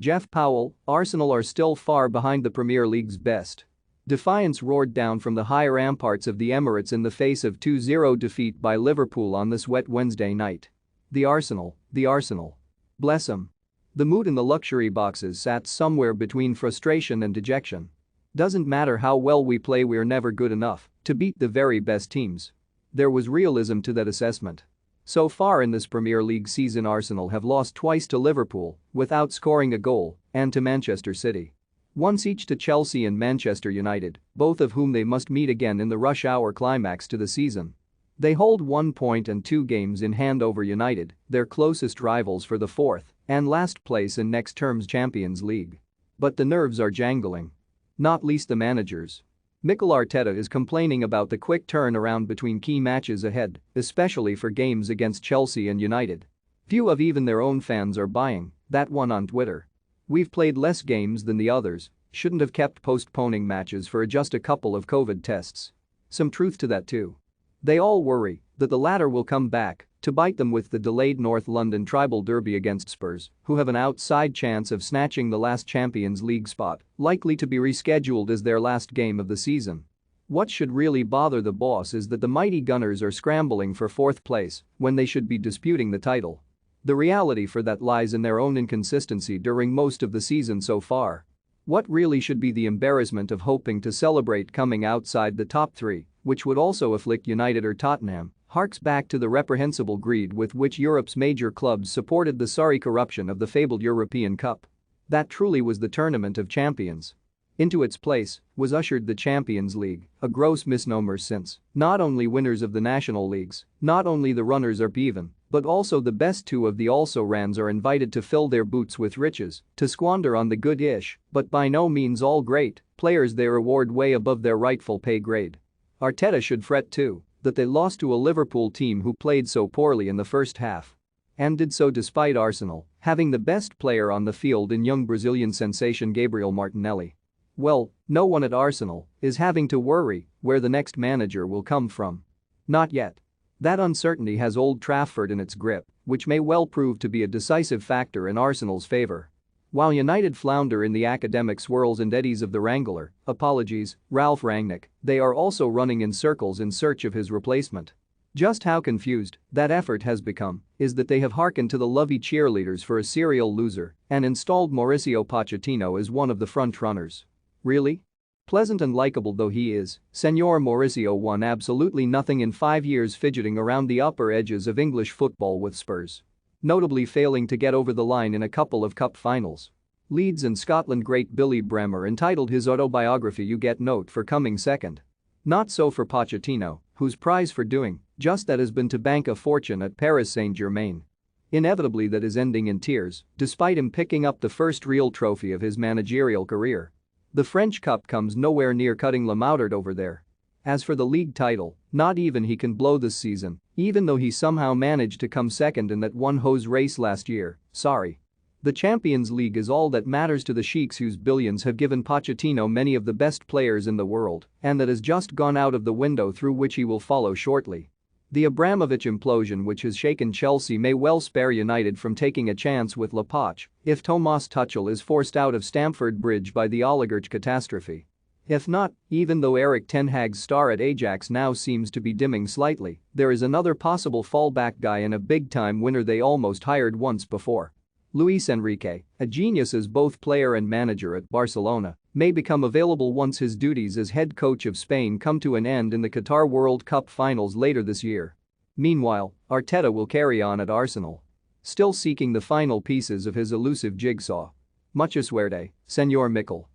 Jeff Powell, Arsenal are still far behind the Premier League's best. Defiance roared down from the high ramparts of the Emirates in the face of 2-0 defeat by Liverpool on this wet Wednesday night. The Arsenal. Bless 'em. The mood in the luxury boxes sat somewhere between frustration and dejection. Doesn't matter how well we play, we're never good enough to beat the very best teams. There was realism to that assessment. So far in this Premier League season, Arsenal have lost twice to Liverpool without scoring a goal, and to Manchester City. Once each to Chelsea and Manchester United, both of whom they must meet again in the rush hour climax to the season. They hold 1 point and 2 games in hand over United, their closest rivals for the 4th and last place in next term's Champions League. But the nerves are jangling. Not least the managers. Mikel Arteta is complaining about the quick turnaround between key matches ahead, especially for games against Chelsea and United. Few of even their own fans are buying that one on Twitter. We've played less games than the others, shouldn't have kept postponing matches for just a couple of COVID tests. Some truth to that too. They all worry that the latter will come back to bite them with the delayed North London tribal derby against Spurs, who have an outside chance of snatching the last Champions League spot, likely to be rescheduled as their last game of the season. What should really bother the boss is that the mighty Gunners are scrambling for 4th place when they should be disputing the title. The reality for that lies in their own inconsistency during most of the season so far. What really should be the embarrassment of hoping to celebrate coming outside the top 3, which would also afflict United or Tottenham, harks back to the reprehensible greed with which Europe's major clubs supported the sorry corruption of the fabled European Cup. That truly was the Tournament of Champions. Into its place was ushered the Champions League, a gross misnomer since not only winners of the national leagues, not only the runners-up even, but also the best 2 of the also-rans are invited to fill their boots with riches, to squander on the good-ish, but by no means all great, players they reward way above their rightful pay grade. Arteta should fret too that they lost to a Liverpool team who played so poorly in the first half. And did so despite Arsenal having the best player on the field in young Brazilian sensation Gabriel Martinelli. Well, no one at Arsenal is having to worry where the next manager will come from. Not yet. That uncertainty has Old Trafford in its grip, which may well prove to be a decisive factor in Arsenal's favor. While United flounder in the academic swirls and eddies of the Wrangler, Ralph Rangnick, they are also running in circles in search of his replacement. Just how confused that effort has become is that they have hearkened to the lovey cheerleaders for a serial loser and installed Mauricio Pochettino as one of the front-runners. Really? Pleasant and likable though he is, Senor Mauricio won absolutely nothing in 5 years fidgeting around the upper edges of English football with Spurs. Notably failing to get over the line in a couple of cup finals. Leeds and Scotland great Billy Bremer entitled his autobiography "You Get Note" for coming second. Not so for Pochettino, whose prize for doing just that has been to bank a fortune at Paris Saint-Germain. Inevitably that is ending in tears, despite him picking up the first real trophy of his managerial career. The French Cup comes nowhere near cutting Le Maudert over there. As for the league title, not even he can blow this season, even though he somehow managed to come second in that one-hose race last year, sorry. The Champions League is all that matters to the sheiks whose billions have given Pochettino many of the best players in the world, and that has just gone out of the window through which he will follow shortly. The Abramovich implosion which has shaken Chelsea may well spare United from taking a chance with Lapoch if Thomas Tuchel is forced out of Stamford Bridge by the oligarch catastrophe. If not, even though Erik ten Hag's star at Ajax now seems to be dimming slightly, there is another possible fallback guy and a big-time winner they almost hired once before. Luis Enrique, a genius as both player and manager at Barcelona, may become available once his duties as head coach of Spain come to an end in the Qatar World Cup finals later this year. Meanwhile, Arteta will carry on at Arsenal. Still seeking the final pieces of his elusive jigsaw. Mucha suerte, Senor Mikel.